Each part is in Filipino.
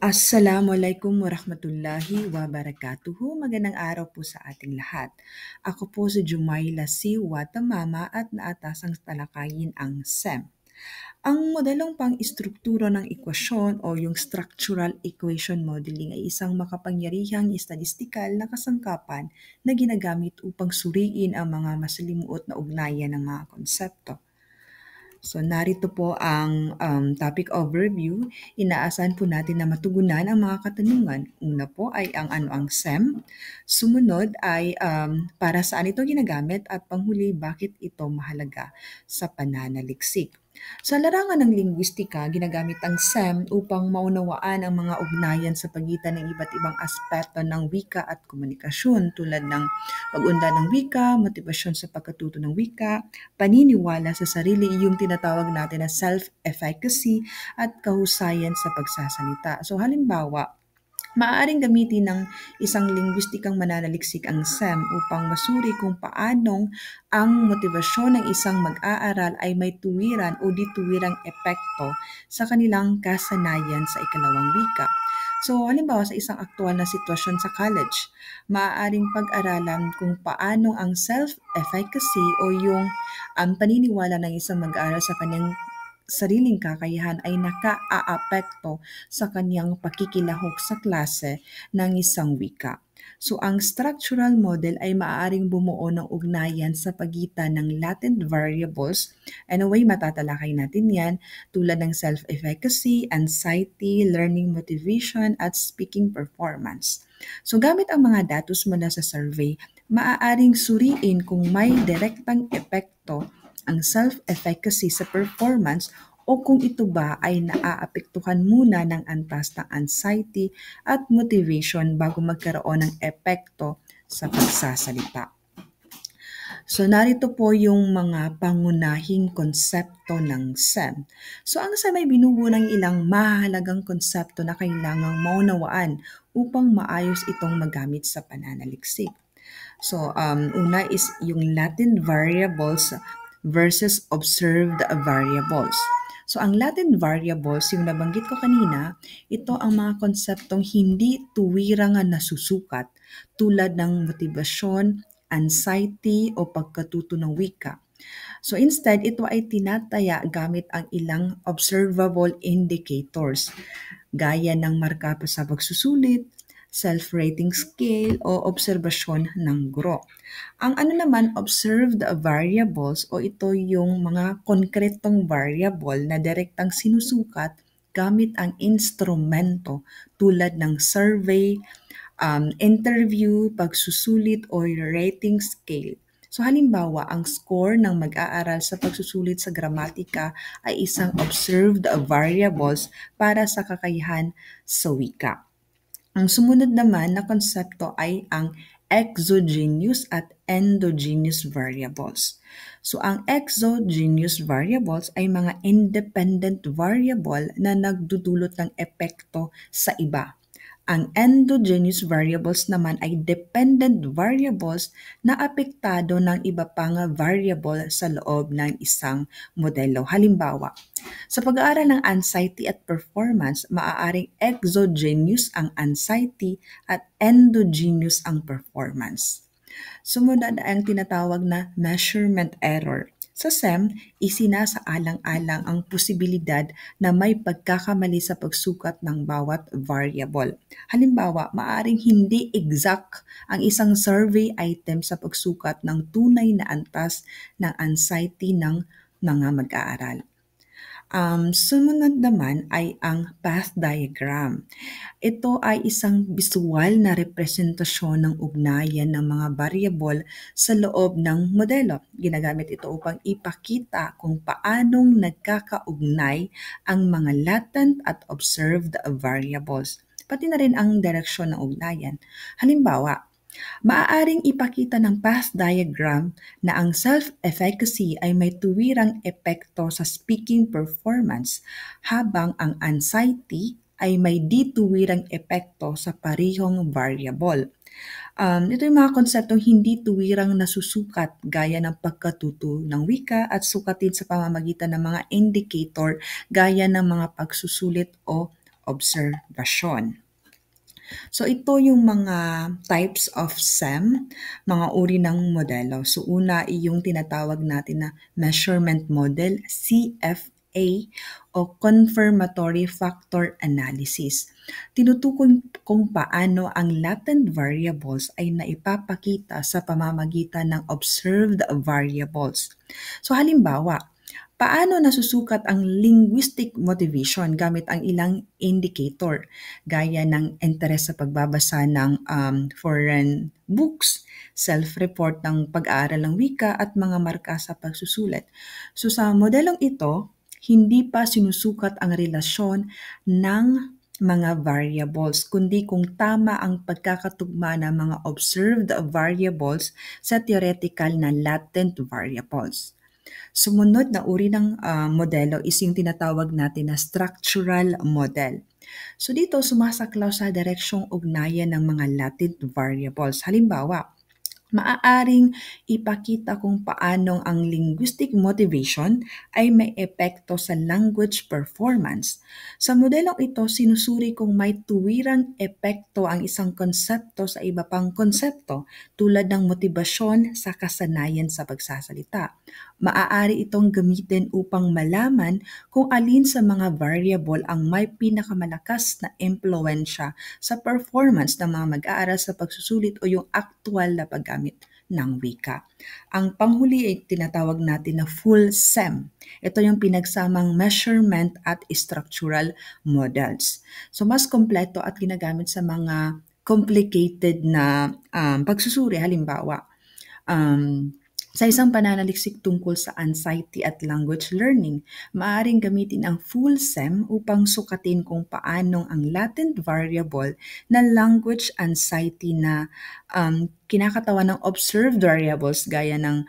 Assalamualaikum warahmatullahi wabarakatuhu. Magandang araw po sa ating lahat. Ako po si Jumaila C. Watamama at naatasang talakayin ang SEM. Ang modelong pang-istruktura ng ekwasyon o yung structural equation modeling ay isang makapangyarihang estadistikal na kasangkapan na ginagamit upang suriin ang mga masalimuot na ugnayan ng mga konsepto. So narito po ang topic overview. Inaasahan po natin na matugunan ang mga katanungan. Una po ay ano ang SEM. Sumunod ay para saan ito ginagamit at panghuli bakit ito mahalaga sa pananaliksik. Sa larangan ng linguistika, ginagamit ang SEM upang maunawaan ang mga ugnayan sa pagitan ng iba't ibang aspeto ng wika at komunikasyon tulad ng pag-unlad ng wika, motibasyon sa pagkatuto ng wika, paniniwala sa sarili, yung tinatawag natin na self-efficacy at kahusayan sa pagsasalita. So halimbawa, maaaring gamitin ng isang linguistikang mananaliksik ang SEM upang masuri kung paanong ang motibasyon ng isang mag-aaral ay may tuwiran o dituwirang epekto sa kanilang kasanayan sa ikalawang wika. So, halimbawa sa isang aktual na sitwasyon sa college, maaaring pag-aralan kung paano ang self-efficacy o yung paniniwala ng isang mag-aaral sa kanyang sariling kakayahan ay nakaaapekto sa kanyang pakikilahok sa klase ng isang wika. So ang structural model ay maaaring bumuo ng ugnayan sa pagitan ng latent variables. Anyway, matatalakay natin yan tulad ng self-efficacy, anxiety, learning motivation, at speaking performance. So gamit ang mga datos mula sa survey, maaaring suriin kung may direktang epekto ang self-efficacy sa performance o kung ito ba ay naaapektuhan muna ng antas ng anxiety at motivation bago magkaroon ng epekto sa pagsasalita. So narito po yung mga pangunahing konsepto ng SEM. So ang SEM ay binubuo ng ilang mahalagang konsepto na kailangang maunawaan upang maayos itong magamit sa pananaliksik. So una is yung latent variables versus observed variables. So ang latent variables, yung nabanggit ko kanina, ito ang mga konseptong hindi tuwirang nasusukat tulad ng motibasyon, anxiety o pagkatuto ng wika. So instead, ito ay tinataya gamit ang ilang observable indicators gaya ng marka sa pagsusulit, self-rating scale o obserbasyon ng guro. Ang naman, observed variables o ito yung mga konkretong variable na direktang sinusukat gamit ang instrumento tulad ng survey, interview, pagsusulit o rating scale. So halimbawa, ang score ng mag-aaral sa pagsusulit sa gramatika ay isang observed variables para sa kakayahan sa wika. Ang sumunod naman na konsepto ay ang exogenous at endogenous variables. So ang exogenous variables ay mga independent variable na nagdudulot ng epekto sa iba. Ang endogenous variables naman ay dependent variables na apektado ng iba pang variable sa loob ng isang modelo. Halimbawa, sa pag-aaral ng anxiety at performance, maaaring exogenous ang anxiety at endogenous ang performance. Sumunod ang tinatawag na measurement error. Sa SEM, isinasaalang-alang ang posibilidad na may pagkakamali sa pagsukat ng bawat variable. Halimbawa, maaaring hindi exact ang isang survey item sa pagsukat ng tunay na antas ng anxiety ng mga mag-aaral. Sumunod naman ay ang path diagram. Ito ay isang visual na representasyon ng ugnayan ng mga variable sa loob ng modelo. Ginagamit ito upang ipakita kung paanong nagkakaugnay ang mga latent at observed variables, pati na rin ang direksyon ng ugnayan. Halimbawa, maaaring ipakita ng path diagram na ang self-efficacy ay may tuwirang epekto sa speaking performance habang ang anxiety ay may dituwirang epekto sa parihong variable. Ito yung mga konseptong hindi tuwirang nasusukat gaya ng pagkatuto ng wika at sukatin sa pamamagitan ng mga indicator gaya ng mga pagsusulit o obserbasyon. So ito yung mga types of SEM, mga uri ng modelo. So una ay yung tinatawag natin na measurement model, CFA o confirmatory factor analysis. Tinutukoy kung paano ang latent variables ay naipapakita sa pamamagitan ng observed variables. So halimbawa, paano nasusukat ang linguistic motivation gamit ang ilang indicator gaya ng interes sa pagbabasa ng foreign books, self-report ng pag-aaral ng wika at mga marka sa pagsusulit. So sa modelong ito, hindi pa sinusukat ang relasyon ng mga variables, kundi kung tama ang pagkakatugma ng mga observed variables sa theoretical na latent variables. Sumunod na uri ng modelo is yung tinatawag natin na structural model. So dito sumasaklaw sa direksyong ugnayan ng mga latent variables. Halimbawa, maaaring ipakita kung paano ang linguistic motivation ay may epekto sa language performance. Sa modelong ito, sinusuri kung may tuwirang epekto ang isang konsepto sa iba pang konsepto tulad ng motibasyon sa kasanayan sa pagsasalita. Maaari itong gamitin upang malaman kung alin sa mga variable ang may pinakamalakas na impluensya sa performance ng mga mag-aaral sa pagsusulit o yung aktual na paggamit ng wika. Ang panghuli ay tinatawag natin na full SEM. Ito yung pinagsamang measurement at structural models. So mas kompleto at ginagamit sa mga complicated na pagsusuri. Halimbawa, sa isang pananaliksik tungkol sa anxiety at language learning, maaaring gamitin ang full SEM upang sukatin kung paano ang latent variable na language anxiety na kinakatawan ng observed variables gaya ng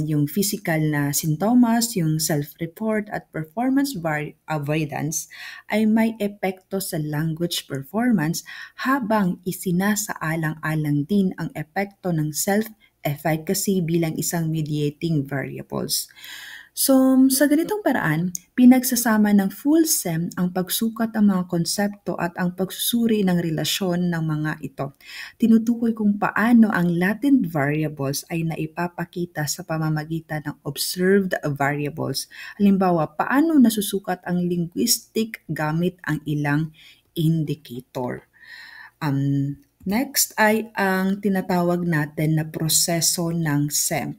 yung physical na sintomas, yung self-report at performance avoidance ay may epekto sa language performance habang isinasaalang-alang din ang epekto ng self-efficacy bilang isang mediating variables. So, sa ganitong paraan, pinagsasama ng full SEM ang pagsukat ng mga konsepto at ang pagsusuri ng relasyon ng mga ito. Tinutukoy kung paano ang latent variables ay naipapakita sa pamamagitan ng observed variables. Halimbawa, paano nasusukat ang linguistic gamit ang ilang indicator. Next ay ang tinatawag natin na proseso ng SEM.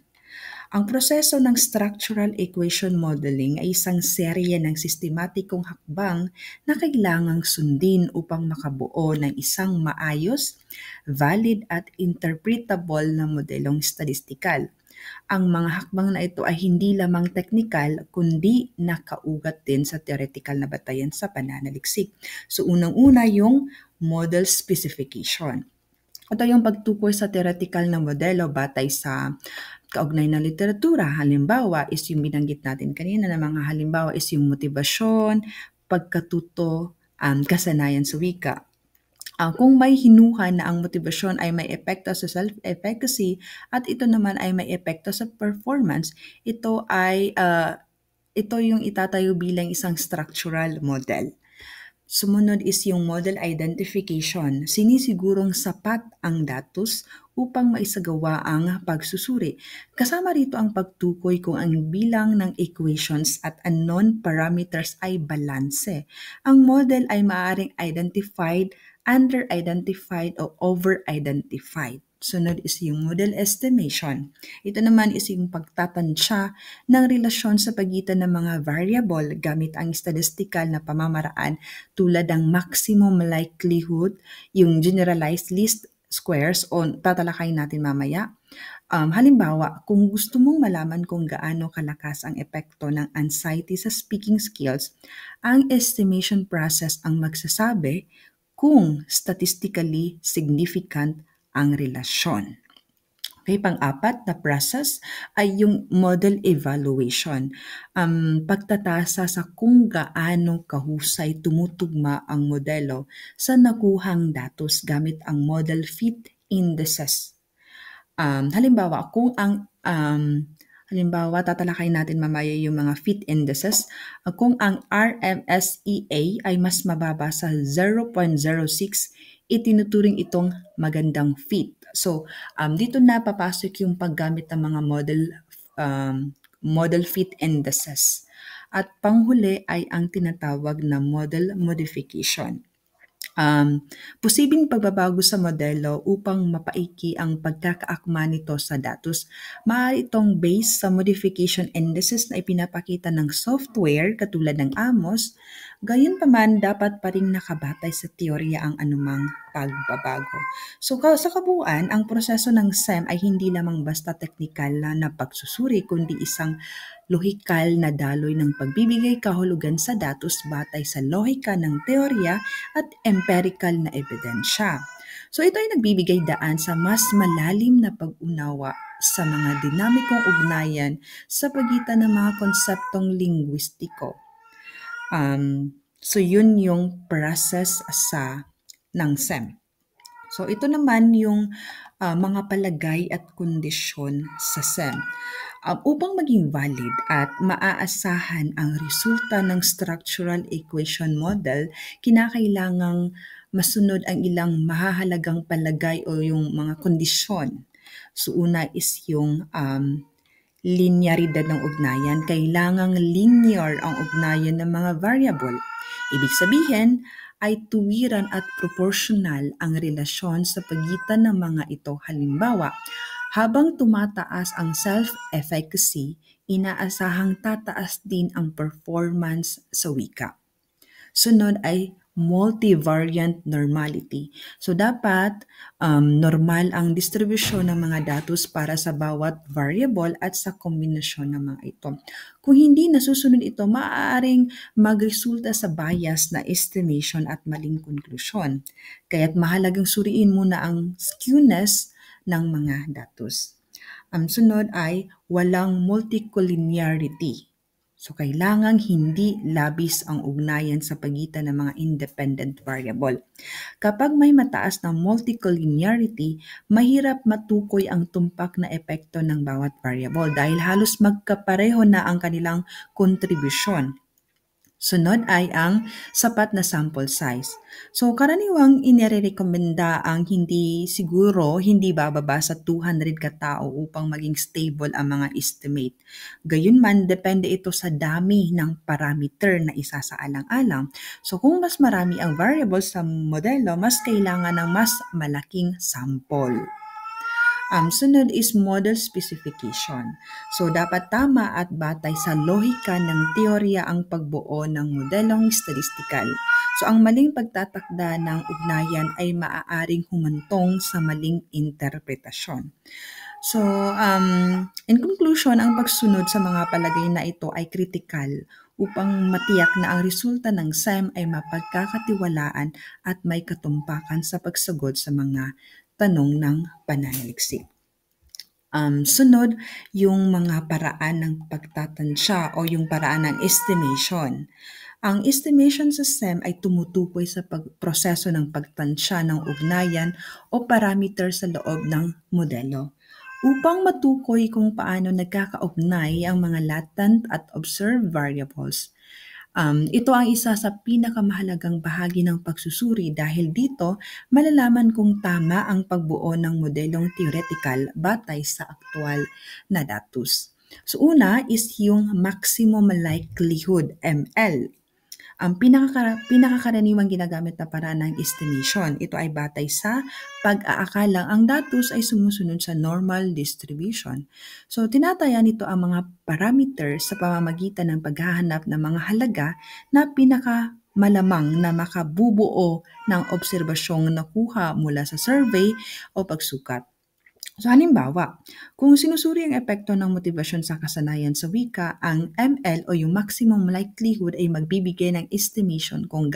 Ang proseso ng structural equation modeling ay isang serye ng sistematikong hakbang na kailangang sundin upang makabuo ng isang maayos, valid at interpretable na modelong statistikal. Ang mga hakbang na ito ay hindi lamang teknikal kundi nakaugat din sa theoretical na batayan sa pananaliksik. So unang-una yung model specification. Ito yung pagtukoy sa theoretical na modelo batay sa kaugnay na literatura. Halimbawa is yung binanggit natin kanina na mga halimbawa is yung motibasyon, pagkatuto, kasanayan sa wika. Kung may hinuhan na ang motibasyon ay may epekto sa self-efficacy at ito naman ay may epekto sa performance, ito yung itatayo bilang isang structural model. Sumunod is yung model identification. Sinisigurong sapat ang datos upang maisagawa ang pagsusuri. Kasama rito ang pagtukoy kung ang bilang ng equations at unknown parameters ay balanse. Ang model ay maaaring identified, under-identified o over-identified. Sunod is yung model estimation. Ito naman is yung pagtatansya ng relasyon sa pagitan ng mga variable gamit ang statistical na pamamaraan tulad ng maximum likelihood, yung generalized least squares o tatalakayin natin mamaya. Halimbawa, kung gusto mong malaman kung gaano kalakas ang epekto ng anxiety sa speaking skills, ang estimation process ang magsasabi kung statistically significant ang relasyon. Okay, pang-apat na process ay yung model evaluation. Pagtatasa sa kung gaano kahusay tumutugma ang modelo sa nakuhang datos gamit ang model fit indices. Halimbawa, kung ang Halimbawa, tatalakayin natin mamaya yung mga fit indices. Kung ang RMSEA ay mas mababa sa 0.06, itinuturing itong magandang fit. So, dito na papasok yung paggamit ng mga model fit indices. At panghuli ay ang tinatawag na model modification. Posibleng pagbabago sa modelo upang mapaiki ang pagkakaakma nito sa datos. Maaari itong based sa modification indices na ipinapakita ng software katulad ng AMOS, gayunpaman dapat pa rin nakabatay sa teorya ang anumang pagbabago. So sa kabuuan, ang proseso ng SEM ay hindi lamang basta teknikal na pagsusuri kundi isang lohikal na daloy ng pagbibigay kahulugan sa datos batay sa lohika ng teorya at empirical na ebidensya. So ito ay nagbibigay daan sa mas malalim na pag-unawa sa mga dinamikong ugnayan sa pagitan ng mga konseptong lingwistiko. So yun yung process ng SEM. So ito naman yung mga palagay at kondisyon sa SEM. Upang maging valid at maaasahan ang resulta ng structural equation model, kinakailangang masunod ang ilang mahahalagang palagay o yung mga kondisyon. So una is yung linearidad ng ugnayan. Kailangang linear ang ugnayan ng mga variable. Ibig sabihin ay tuwiran at proportional ang relasyon sa pagitan ng mga ito. Halimbawa, habang tumataas ang self-efficacy, inaasahang tataas din ang performance sa wika. Sunod ay multivariant normality. So dapat normal ang distribusyon ng mga datos para sa bawat variable at sa kombinasyon ng mga ito. Kung hindi nasusunod ito, maaaring magresulta sa bias na estimation at maling konklusyon. Kaya't mahalagang suriin muna ang skewness ng mga datos. Ang sunod ay walang multicollinearity. So, kailangang hindi labis ang ugnayan sa pagitan ng mga independent variable. Kapag may mataas na multicollinearity, mahirap matukoy ang tumpak na epekto ng bawat variable dahil halos magkapareho na ang kanilang kontribusyon. Sunod ay ang sapat na sample size. So karaniwang inirekomenda ang hindi bababa sa 200 katao upang maging stable ang mga estimate. Gayunman, depende ito sa dami ng parameter na isasaalang-alang. So kung mas marami ang variables sa modelo, mas kailangan ng mas malaking sample. Sunod is model specification. So, dapat tama at batay sa lohika ng teorya ang pagbuo ng modelong statistikal. So, ang maling pagtatakda ng ugnayan ay maaaring humantong sa maling interpretasyon. So, in conclusion, ang pagsunod sa mga palagay na ito ay kritikal upang matiyak na ang resulta ng SEM ay mapagkakatiwalaan at may katumpakan sa pagsagot sa mga tanong ng pananaliksik. Sunod, yung mga paraan ng pagtatansya o yung paraan ng estimation. Ang estimation sa SEM ay tumutukoy sa proseso ng pagtansya ng ugnayan o parameter sa loob ng modelo. Upang matukoy kung paano nagkakaugnay ang mga latent at observed variables, ito ang isa sa pinakamahalagang bahagi ng pagsusuri dahil dito malalaman kung tama ang pagbuo ng modelong theoretical batay sa aktwal na datos. So una is yung maximum likelihood, ML. Ang pinakakaraniwang ginagamit na paraan ng estimation, ito ay batay sa pag-aakalang ang datos ay sumusunod sa normal distribution. So, tinataya nito ang mga parameters sa pamamagitan ng paghahanap ng mga halaga na pinakamalamang na makabubuo ng obserbasyong nakuha mula sa survey o pagsukat. So halimbawa, kung sinusuri ang epekto ng motibasyon sa kasanayan sa wika, ang ML o yung maximum likelihood ay magbibigay ng estimation kung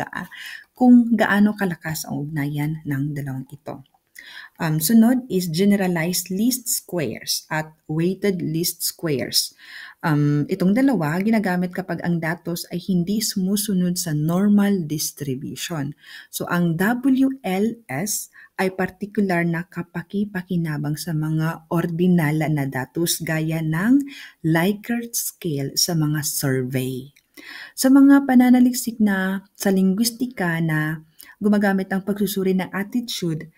gaano kalakas ang ugnayan ng dalawang ito. Sunod is generalized least squares at weighted least squares. Itong dalawa ginagamit kapag ang datos ay hindi sumusunod sa normal distribution. So ang WLS ay particular na kapaki-pakinabang sa mga ordinal na datos gaya ng Likert scale sa mga survey. Sa mga pananaliksik na sa linguistika na gumagamit ang pagsusuri ng attitude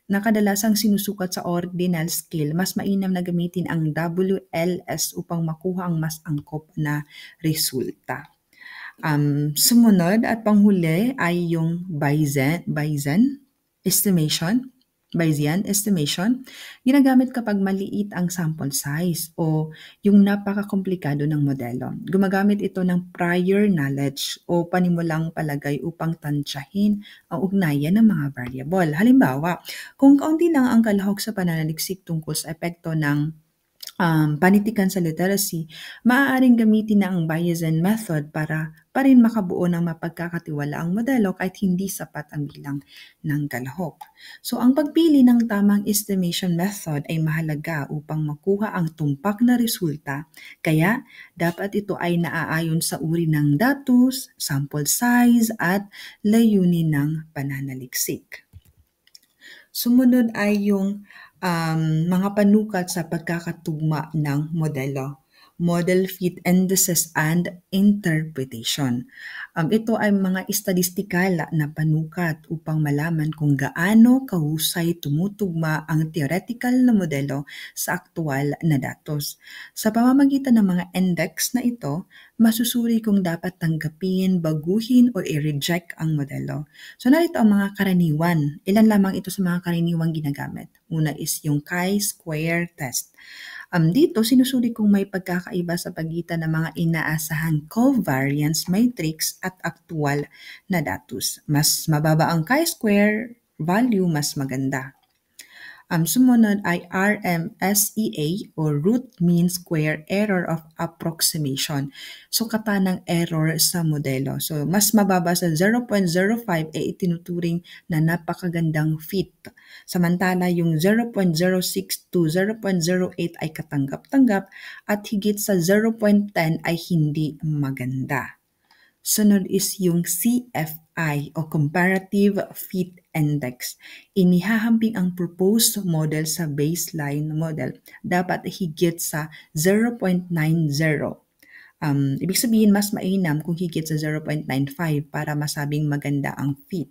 na kadalasang sinusukat sa ordinal scale, mas mainam na gamitin ang WLS upang makuha ang mas angkop na resulta. Sumunod at panghuli ay yung Bayesian estimation, ginagamit kapag maliit ang sample size o yung napakakomplikado ng modelo. Gumagamit ito ng prior knowledge o panimulang palagay upang tansyahin ang ugnayan ng mga variable. Halimbawa, kung kaunti lang ang kalahok sa pananaliksik tungkol sa epekto ng panitikan sa literacy, maaaring gamitin na ang Bayesian method para pa rin makabuo ng mapagkakatiwalaang modelo kahit hindi sapat ang bilang ng kalahok. So ang pagpili ng tamang estimation method ay mahalaga upang makuha ang tumpak na resulta, kaya dapat ito ay naaayon sa uri ng datos, sample size at layunin ng pananaliksik. Sumunod ay yung mga panukat sa pagkakatugma ng modelo, model fit indices and interpretation. Ito ay mga estadistikal na panukat upang malaman kung gaano kahusay tumutugma ang theoretical na modelo sa aktual na datos. Sa pamamagitan ng mga index na ito, masusuri kung dapat tanggapin, baguhin o i-reject ang modelo. So narito ang mga karaniwan. Ilan lamang ito sa mga karaniwang ginagamit. Una is yung chi-square test. Dito, sinusuri kung may pagkakaiba sa pagitan ng mga inaasahang covariance matrix at aktual na datos. Mas mababa ang chi-square value, mas maganda. Sumunod ay RMSEA o Root Mean Square Error of Approximation. Sukatan ng error sa modelo. So, mas mababa sa 0.05 ay itinuturing na napakagandang fit. Samantala, yung 0.06 to 0.08 ay katanggap-tanggap at higit sa 0.10 ay hindi maganda. Sunod is yung CFI o Comparative Fit Index. Inihahambing ang proposed model sa baseline model. Dapat higit sa 0.90. Ibig sabihin, mas mainam kung higit sa 0.95 para masabing maganda ang fit.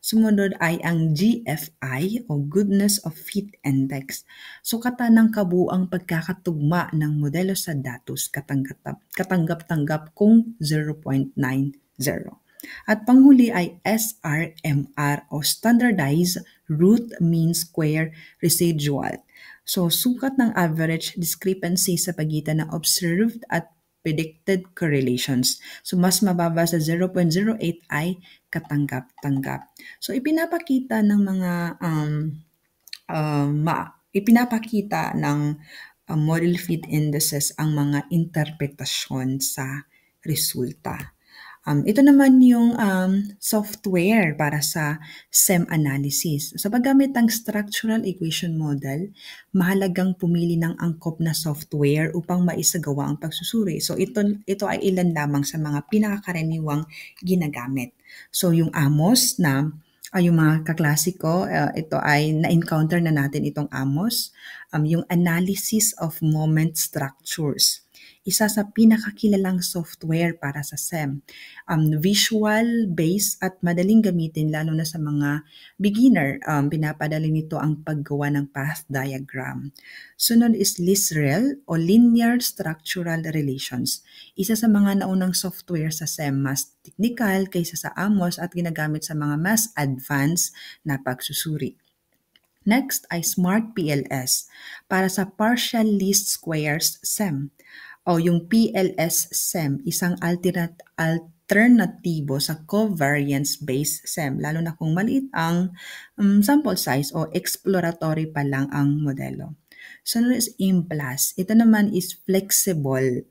Sumunod ay ang GFI o Goodness of Fit Index. Sukatan ng kabuuang pagkakatugma ng modelo sa datos, katanggap-tanggap kung 0.90. At panghuli ay SRMR o Standardized Root Mean Square Residual. So, sukat ng average discrepancy sa pagitan ng observed at predicted correlations. So, mas mababa sa 0.08 ay katanggap-tanggap. So, ipinapakita ng mga ipinapakita ng model fit indices ang mga interpretasyon sa resulta. Ito naman yung software para sa SEM analysis. Sa paggamit ng structural equation model, mahalagang pumili ng angkop na software upang maisagawa ang pagsusuri. So ito ay ilan lamang sa mga pinakakaraniwang ginagamit. So yung AMOS na yung mga kaklasiko, ito ay na-encounter na natin itong AMOS, yung Analysis of Moment Structures. Isa sa pinakakilalang software para sa SEM. Visual-based at madaling gamitin lalo na sa mga beginner. Pinapadali nito ang paggawa ng path diagram. Sunod is LISREL o Linear Structural Relations. Isa sa mga naunang software sa SEM, mas technical kaysa sa AMOS at ginagamit sa mga mas advanced na pagsusuri. Next ay Smart PLS para sa Partial Least Squares SEM o yung PLS-SEM, isang alternatibo sa covariance-based SEM, lalo na kung maliit ang sample size o exploratory pa lang ang modelo. Sunod is IMPLAS. Ito naman is flexible.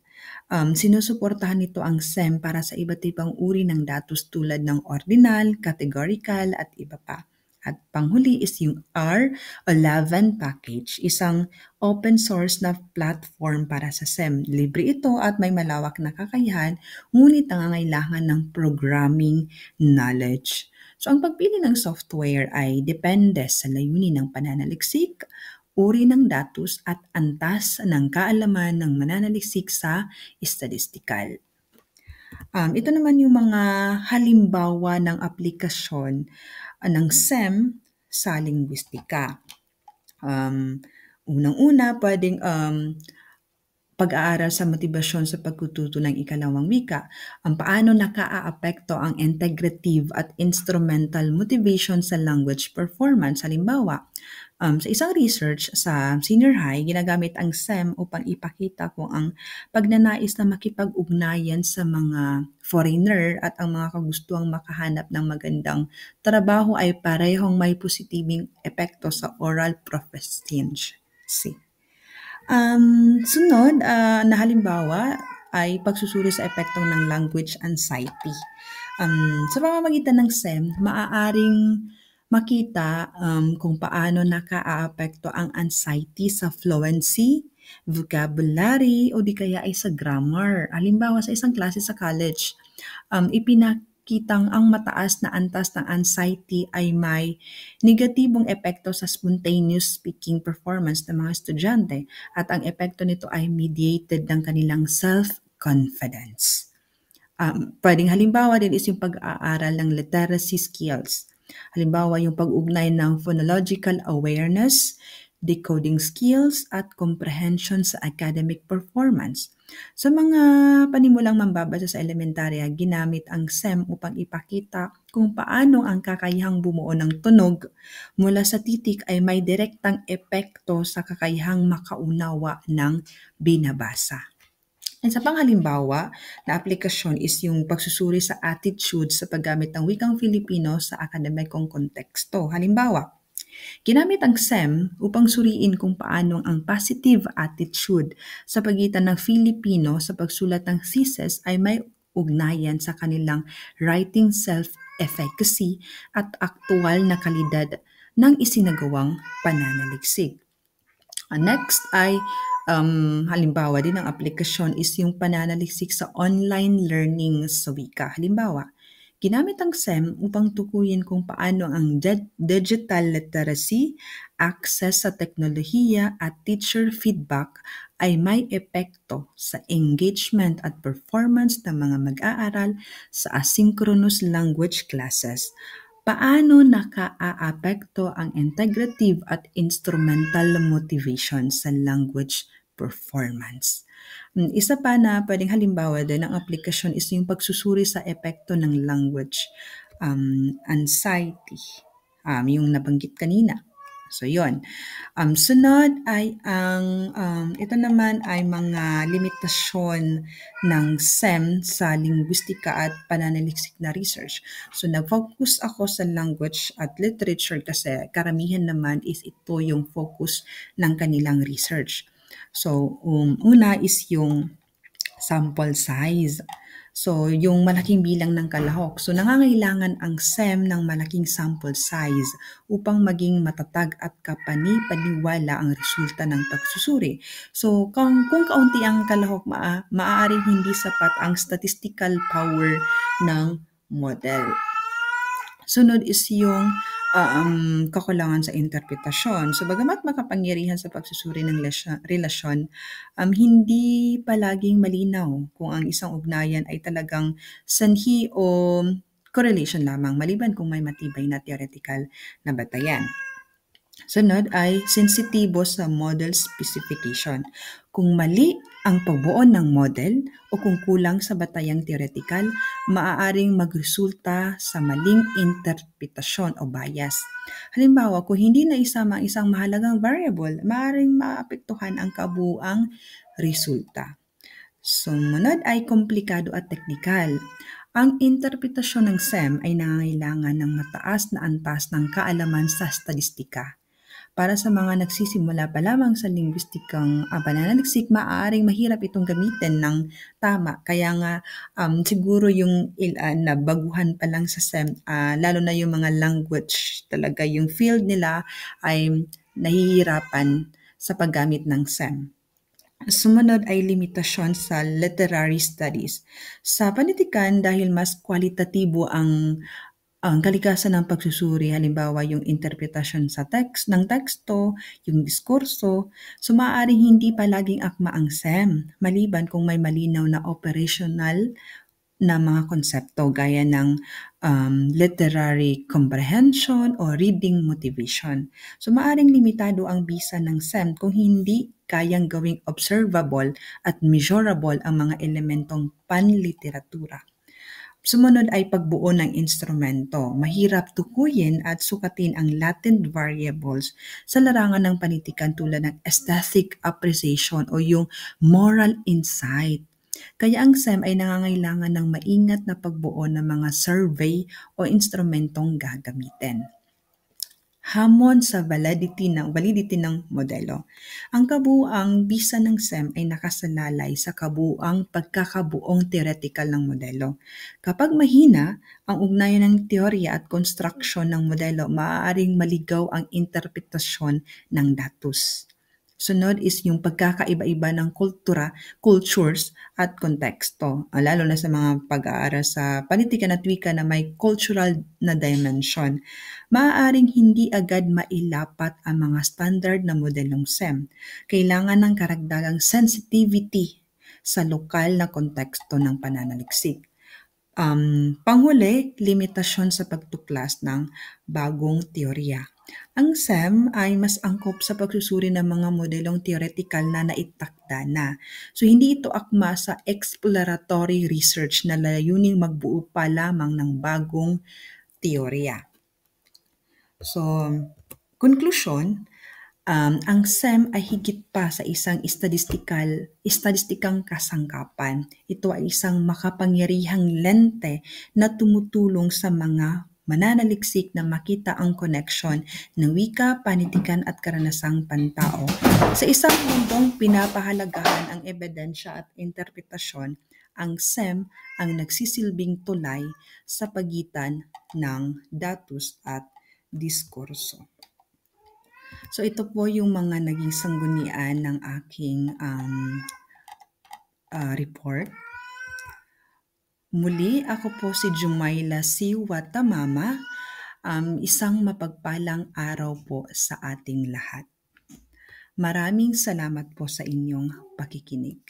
Sinusuportahan nito ang SEM para sa iba't ibang uri ng datos tulad ng ordinal, categorical at iba pa. At panghuli is yung R11 package, isang open source na platform para sa SEM. Libre ito at may malawak na kakayahan, ngunit nangangailangan ng programming knowledge. So ang pagpili ng software ay depende sa layunin ng pananaliksik, uri ng datos at antas ng kaalaman ng mananaliksik sa estadistikal. Ito naman yung mga halimbawa ng aplikasyon ng SEM sa linguistika. Unang-una, pwedeng pag-aaral sa motibasyon sa pagtututo ng ikalawang wika. Paano nakaaapekto ang integrative at instrumental motivation sa language performance. Halimbawa, sa isang research sa senior high, ginagamit ang SEM upang ipakita kung ang pagnanais na makipag-ugnayan sa mga foreigner at ang mga kagustuang makahanap ng magandang trabaho ay parehong may positibing epekto sa oral proficiency. Sunod na halimbawa ay pagsusuri sa epektong ng language anxiety. Sa pamamagitan ng SEM, maaaring makita kung paano nakaaapekto ang anxiety sa fluency, vocabulary, o di kaya ay sa grammar. Halimbawa, sa isang klase sa college, ipinakitang ang mataas na antas ng anxiety ay may negatibong epekto sa spontaneous speaking performance ng mga estudyante at ang epekto nito ay mediated ng kanilang self-confidence. Pwedeng halimbawa din is yung pag-aaral ng literacy skills. Halimbawa, yung pag-ugnay ng phonological awareness, decoding skills, at comprehension sa academic performance. Sa mga panimulang mambabasa sa elementarya, ginamit ang SEM upang ipakita kung paano ang kakayahang bumuo ng tunog mula sa titik ay may direktang epekto sa kakayahang makaunawa ng binabasa. At sa panghalimbawa na aplikasyon is yung pagsusuri sa attitude sa paggamit ng wikang Filipino sa akademikong konteksto. Halimbawa, ginamit ang SEM upang suriin kung paano ang positive attitude sa pagitan ng Filipino sa pagsulat ng thesis ay may ugnayan sa kanilang writing self-efficacy at aktual na kalidad ng isinagawang pananaliksik. Next ay halimbawa din ng aplikasyon is yung pananaliksik sa online learning sa wika. Halimbawa, ginamit ang SEM upang tukuyin kung paano ang digital literacy, access sa teknolohiya at teacher feedback ay may epekto sa engagement at performance ng mga mag-aaral sa asynchronous language classes. Paano nakaaapekto ang integrative at instrumental motivation sa language performance? Isa pa na pwedeng halimbawa din ng aplikasyon is yung pagsusuri sa epekto ng language anxiety, yung nabanggit kanina. So, yun. Sunod ay ito naman ay mga limitasyon ng SEM sa linguistika at pananaliksik na research. So, nag-focus ako sa language at literature kasi karamihan naman is ito yung focus ng kanilang research. So, una is yung sample size. So, yung malaking bilang ng kalahok. So, nangangailangan ang SEM ng malaking sample size upang maging matatag at kapani-paniwala ang resulta ng pagsusuri. So, kung kaunti ang kalahok, maaaring hindi sapat ang statistical power ng model. Sunod is yung kakulangan sa interpretasyon. So, bagamat makapangyarihan sa pagsusuri ng relasyon, hindi palaging malinaw kung ang isang ugnayan ay talagang sanhi o correlation lamang, maliban kung may matibay na theoretical na batayan. Sunod ay sensitibo sa model specification. Kung mali ang pagbuo ng model o kung kulang sa batayang theoretical, maaaring magresulta sa maling interpretasyon o bias. Halimbawa, kung hindi na isama ang isang mahalagang variable, maaaring maapektuhan ang kabuuang resulta. Sumunod ay komplikado at teknikal. Ang interpretasyon ng SEM ay nangangailangan ng mataas na antas ng kaalaman sa statistika. Para sa mga nagsisimula pa lamang sa linguistikang pananaliksik, maaaring mahirap itong gamitin ng tama. Kaya nga siguro yung ilan na baguhan pa lang sa SEM, lalo na yung mga language talaga, yung field nila ay nahihirapan sa paggamit ng SEM. Sumunod ay limitasyon sa literary studies. Sa panitikan, dahil mas kwalitatibo ang kalikasan ng pagsusuri, halimbawa yung interpretasyon sa text ng teksto, yung diskurso, so maaaring hindi palaging akma ang SEM, maliban kung may malinaw na operational na mga konsepto gaya ng literary comprehension o reading motivation. So maaaring limitado ang bisa ng SEM kung hindi kayang gawing observable at measurable ang mga elementong panliteratura. Sumunod ay pagbuo ng instrumento. Mahirap tukuyin at sukatin ang latent variables sa larangan ng panitikan tulad ng aesthetic appreciation o yung moral insight. Kaya ang SEM ay nangangailangan ng maingat na pagbuo ng mga survey o instrumentong gagamitin. Hamon sa validity ng modelo. Ang kabuuang bisa ng SEM ay nakasalalay sa kabuuang pagkakabuong theoretical ng modelo. Kapag mahina ang ugnayan ng teorya at construction ng modelo, maaaring maligaw ang interpretasyon ng datos. Sunod is yung pagkakaiba-iba ng cultures at konteksto, lalo na sa mga pag-aaral sa panitikan at wika na may cultural na dimension. Maaaring hindi agad mailapat ang mga standard na modelong SEM. Kailangan ng karagdagang sensitivity sa lokal na konteksto ng pananaliksik. Panghuli, limitasyon sa pagtuklas ng bagong teorya. Ang SEM ay mas angkop sa pagsusuri ng mga modelong theoretical na naitakda na. So hindi ito akma sa exploratory research na layuning magbuo pa lamang ng bagong teorya. So, conclusion, ang SEM ay higit pa sa isang statistikang kasangkapan. Ito ay isang makapangyarihang lente na tumutulong sa mga mananaliksik na makita ang koneksyon ng wika, panitikan at karanasang pantao. Sa isang mundong pinapahalagahan ang ebidensya at interpretasyon, ang SEM ang nagsisilbing tulay sa pagitan ng datos at diskurso. So ito po yung mga naging sanggunian ng aking report. Muli, ako po si Jumaila C. Watamama. Isang mapagpalang araw po sa ating lahat. Maraming salamat po sa inyong pakikinig.